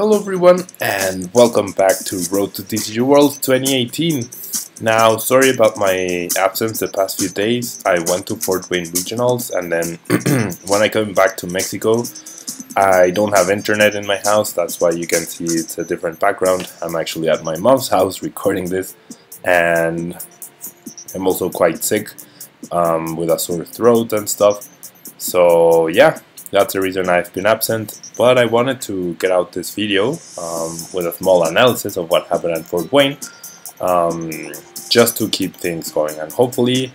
Hello everyone and welcome back to Road to TCG World 2018. Now, sorry about my absence the past few days. I went to Fort Wayne Regionals and then when I came back to Mexico, I don't have internet in my house. That's why you can see it's a different background. I'm actually at my mom's house recording this, and I'm also quite sick with a sore throat and stuff. So yeah, that's the reason I've been absent, but I wanted to get out this video with a small analysis of what happened at Fort Wayne, just to keep things going, and hopefully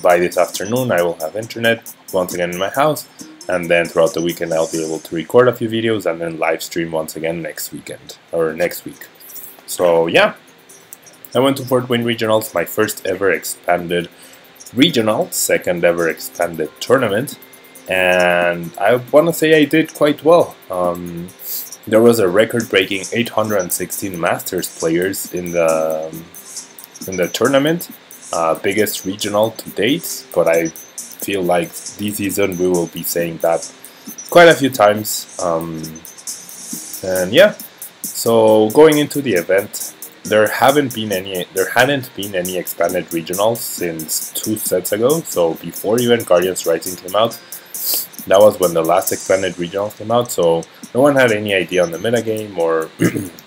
by this afternoon I will have internet once again in my house, and then throughout the weekend I'll be able to record a few videos and then live stream once again next weekend, or next week. So yeah, I went to Fort Wayne Regionals, my first ever expanded regional, second ever expanded tournament, and I want to say I did quite well. There was a record-breaking 816 Masters players in the tournament, biggest regional to date, but I feel like this season we will be saying that quite a few times. And yeah, so going into the event, there hadn't been any expanded regionals since 2 sets ago. So before even Guardians Rising came out, that was when the last expanded regional came out. So no one had any idea on the metagame or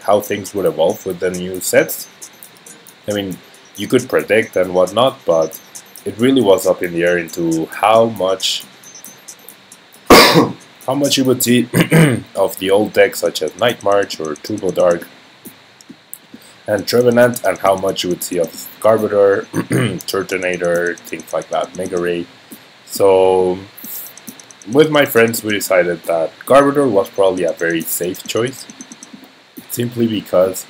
how things would evolve with the new sets. I mean, you could predict and whatnot, but it really was up in the air into how much you would see of the old decks such as Night March or Turbo Dark and Trevenant, and how much you would see of Garbodor, Turtonator, things like that, Mega Ray. So with my friends we decided that Garbodor was probably a very safe choice, simply because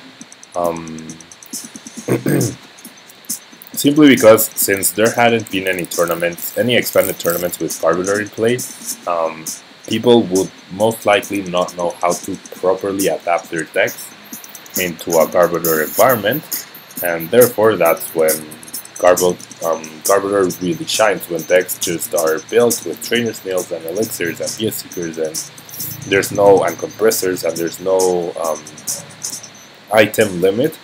since there hadn't been any expanded tournaments with Garbodor in place, people would most likely not know how to properly adapt their decks into a Garbodor environment, and therefore that's when Garbodor really shines, when decks just are built with Trainer Snails and Elixirs and BS Seekers, and compressors, and there's no item limit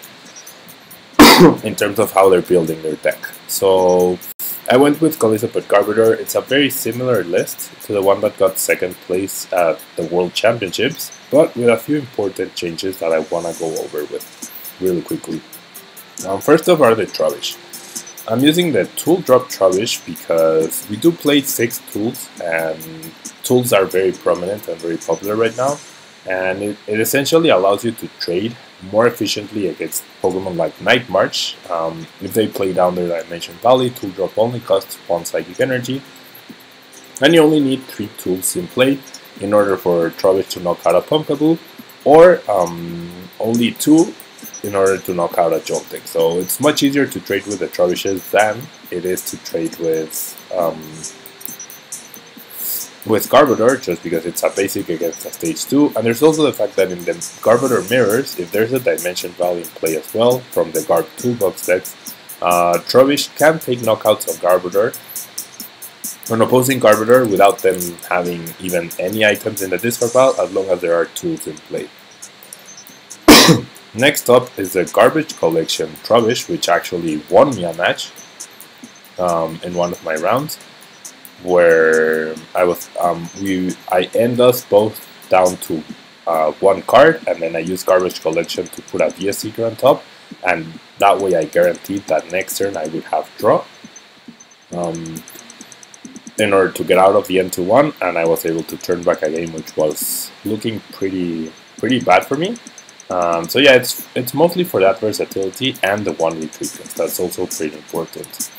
in terms of how they're building their deck. So I went with Calizapet Garbodor. It's a very similar list to the one that got second place at the World Championships, but with a few important changes that I want to go over with really quickly. First off are the Trubbish. I'm using the Tool Drop Trubbish because we do play 6 tools, and tools are very prominent and very popular right now, and it essentially allows you to trade more efficiently against Pokemon like Night March. If they play down their Dimension Valley, Tool Drop only costs 1 Psychic Energy, and you only need 3 tools in play in order for Trubbish to knock out a Pumpkaboo, or only 2 in order to knock out a Joltik. So it's much easier to trade with the Trubbishes than it is to trade with Garbodor, just because it's a basic against a stage 2, and there's also the fact that in the Garbodor mirrors, if there's a Dimension Valley in play as well from the Garb Toolbox decks, Trubbish can take knockouts of Garbodor on opposing Garbodor without them having even any items in the discard pile, as long as there are tools in play. Next up is the Garbage Collection Trubbish, which actually won me a match in one of my rounds, where I end us both down to 1 card, and then I use Garbage Collection to put a VS Seeker on top, and that way I guaranteed that next turn I would have draw in order to get out of the end to 1, and I was able to turn back a game which was looking pretty bad for me. So yeah, it's mostly for that versatility and the 1 retreat, that's also pretty important.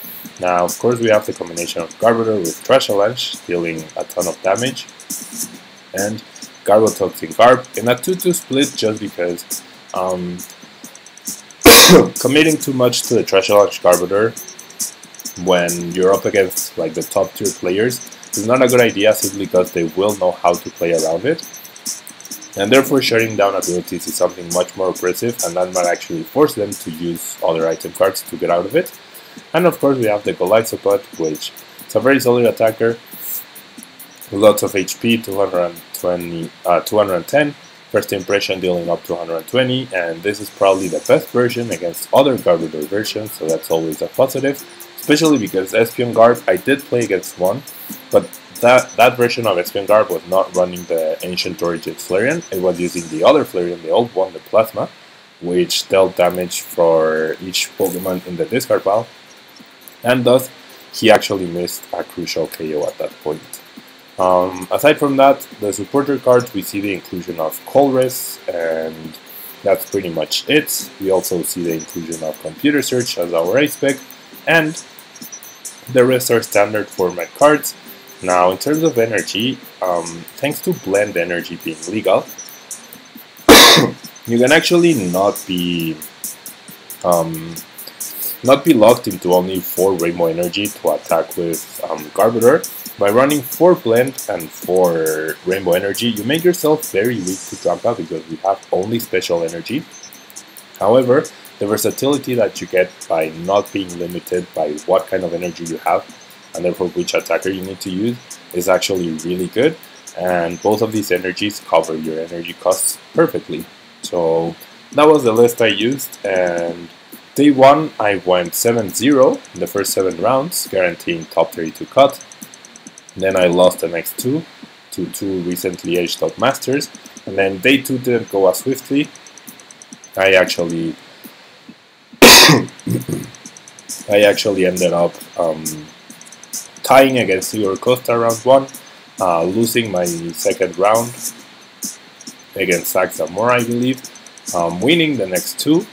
Now, of course, we have the combination of Garbodor with Trash Avalanche, dealing a ton of damage, and Garbotoxin Garb in a 2-2 split, just because committing too much to the Trash Avalanche Garbodor when you're up against like the top tier players is not a good idea, simply because they will know how to play around it, and therefore shutting down abilities is something much more oppressive, and that might actually force them to use other item cards to get out of it. And of course we have the Golisopod, which is a very solid attacker, lots of HP, 210, First impression dealing up to 120, and this is probably the best version against other Garbodor versions, so that's always a positive, especially because Espeon Garb, I did play against one, but that version of Espeon Garb was not running the Ancient Origin Flareon, it was using the other Flareon, the old one, the Plasma, which dealt damage for each Pokemon in the discard pile, and thus he actually missed a crucial KO at that point. Aside from that, the supporter cards, we see the inclusion of Colress, and that's pretty much it. We also see the inclusion of Computer Search as our Ice Spec, and the rest are standard format cards. Now, in terms of energy, thanks to Blend Energy being legal, you can actually not be locked into only 4 Rainbow Energy to attack with Garbodor. By running 4 Blend and 4 Rainbow Energy, you make yourself very weak to Drampa because we have only Special Energy. However, the versatility that you get by not being limited by what kind of energy you have, and therefore which attacker you need to use, is actually really good. And both of these energies cover your energy costs perfectly. So that was the list I used, and day 1 I went 7-0 in the first 7 rounds, guaranteeing top 32 cut. Then I lost the next 2 to 2 recently aged up masters, and then day 2 didn't go as swiftly. I actually ended up tying against Igor Costa round 1, losing my second round against Zach Zamora, I believe, winning the next 2,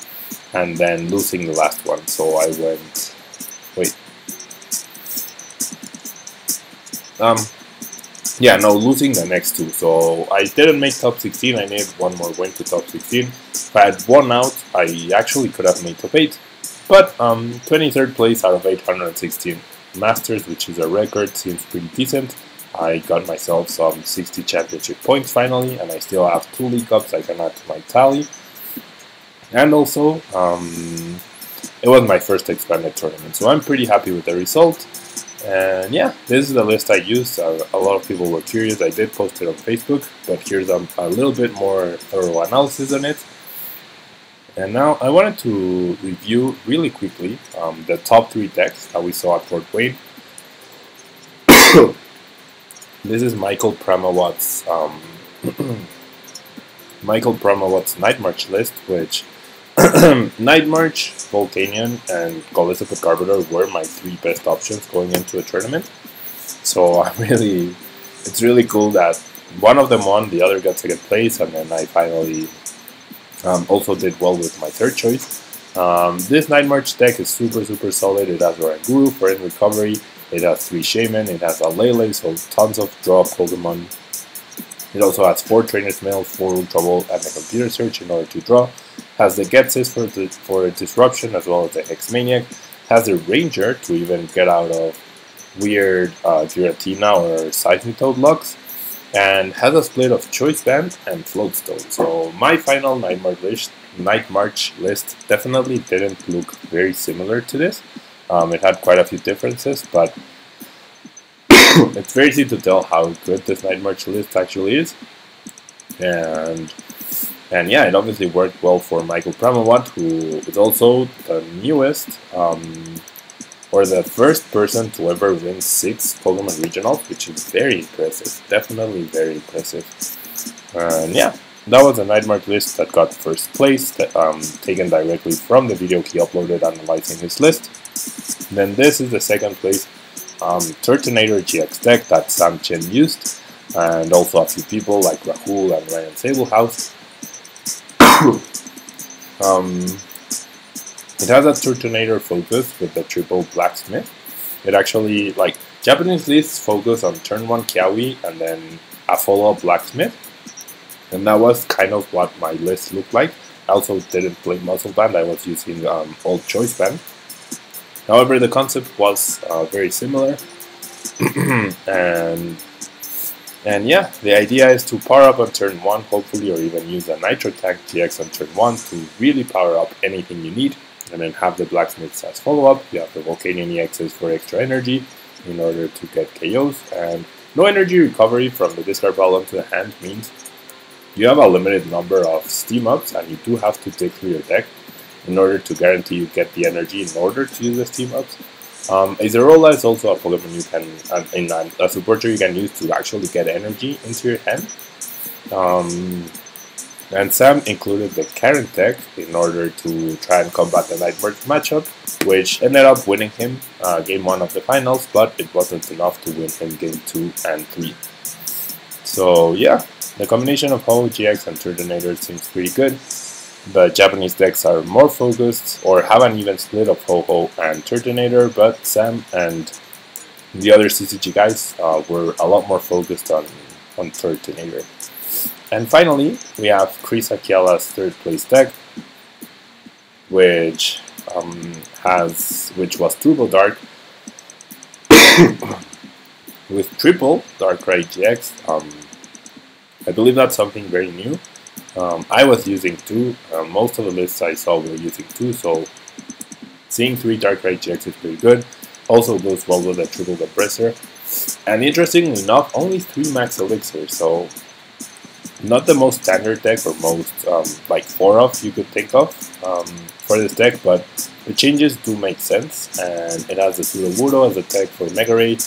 and then losing the last one. So I went, losing the next 2. So I didn't make top 16, I needed one more win to top 16. If I had won out, I actually could have made top 8. But 23rd place out of 816 Masters, which is a record, seems pretty decent. I got myself some 60 championship points finally, and I still have 2 League Cups I can add to my tally. And also, it was my first expanded tournament, so I'm pretty happy with the result. And yeah, this is the list I used. A lot of people were curious. I did post it on Facebook, but here's a little bit more thorough analysis on it. And now I wanted to review really quickly the top 3 decks that we saw at Fort Wayne. This is Michael Pramawat's Night March list, which Night March, Volcanion, and Golisopet Garbodor were my 3 best options going into a tournament. So it's really cool that one of them won, the other got second place, and then I finally also did well with my third choice. This Night March deck is super solid. It has Oranguru for in recovery, it has 3 Shaman, it has a Lele, so tons of draw Pokemon. It also has 4 Trainer's Mail, 4 Ultra Ball, and a Computer Search in order to draw. Has the Getsis for Disruption, as well as the Hex Maniac. Has the Ranger to even get out of weird Giratina or Seismitoad locks. And has a split of Choice Band and Floatstone. So my final Night March list definitely didn't look very similar to this. It had quite a few differences, but it's very easy to tell how good this Night March list actually is. And yeah, it obviously worked well for Michael Pramawat, who is also the newest, or the first person to ever win 6 Pokemon Regionals, which is very impressive, definitely very impressive. And yeah, that was a Night March list that got first place, taken directly from the video he uploaded analyzing his list. Then this is the second place Turtonator GX deck that Sam Chen used, and also a few people like Rahul and Ryan Sablehouse. It has a Turtonator focus with the triple Blacksmith. It actually, like, Japanese lists focus on turn 1 Kiawe and then a follow-up Blacksmith. And that was kind of what my list looked like. I also didn't play Muscle Band, I was using Old Choice Band. However, the concept was very similar. And yeah, the idea is to power up on turn 1, hopefully, or even use a Nitro Tank GX on turn 1 to really power up anything you need. And then have the Blacksmiths as follow-up. You have the Volcanion EXs for extra energy in order to get KOs. And no energy recovery from the discard pile onto the hand means you have a limited number of steam ups, and you do have to dig through your deck in order to guarantee you get the energy in order to use the steam ups. Azerola is also a Pokemon you can, a supporter you can use to actually get energy into your hand. And Sam included the Karen deck in order to try and combat the Nightmare matchup, which ended up winning him game 1 of the finals, but it wasn't enough to win him game 2 and 3. So yeah, the combination of Ho, GX, and Turtonator seems pretty good. The Japanese decks are more focused, or have an even split of Ho-Ho and Turtonator, but Sam and the other CCG guys were a lot more focused on Turtonator. And finally, we have Chris Akela's third place deck, which was Turbo Dark with triple Darkrai GX. I believe that's something very new. I was using 2. Most of the lists I saw were using 2, so seeing 3 Darkrai GX is pretty good. Also goes well with the triple Compressor. And interestingly enough, only 3 max elixir, so not the most standard deck or most like 4-off you could think of for this deck, but the changes do make sense. And it has the Sudowoodo as a tech for Mega Ray,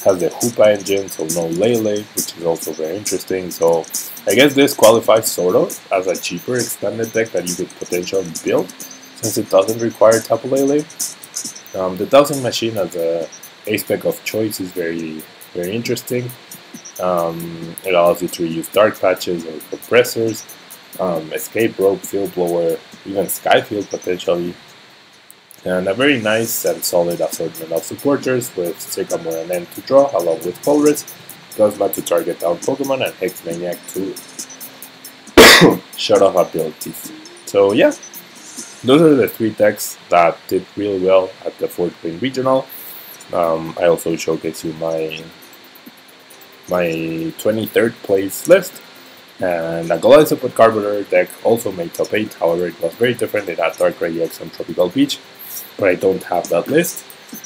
has the Hoopa engine, so no Lele, which is also very interesting. So I guess this qualifies sort of as a cheaper expanded deck that you could potentially build, since it doesn't require Tapu Lele. The Dowsing Machine as a aspec of choice is very interesting. It allows you to reuse dark patches or compressors, escape rope, field blower, even skyfield potentially, and a very nice and solid assortment of supporters with Sycamore and End to draw, along with Polaris, Guzma to target down Pokemon, and Hex Maniac to shut off abilities. So yeah, those are the 3 decks that did really well at the Fort Wayne Regional. I also showcased you my 23rd place list, and a Goliath Support Carburetor deck also made top 8. However, it was very different. It had Darkrai EX and Tropical Beach, but I don't have that list.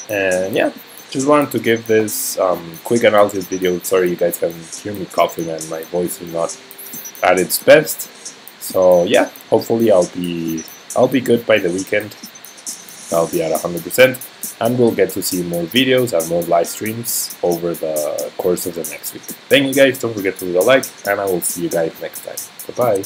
And yeah, just wanted to give this quick analysis video. Sorry you guys can hear me coughing and my voice is not at its best. So yeah, hopefully I'll be good by the weekend. I'll be at 100%, and we'll get to see more videos and more live streams over the course of the next week. Thank you guys, don't forget to leave a like, and I will see you guys next time. Bye bye.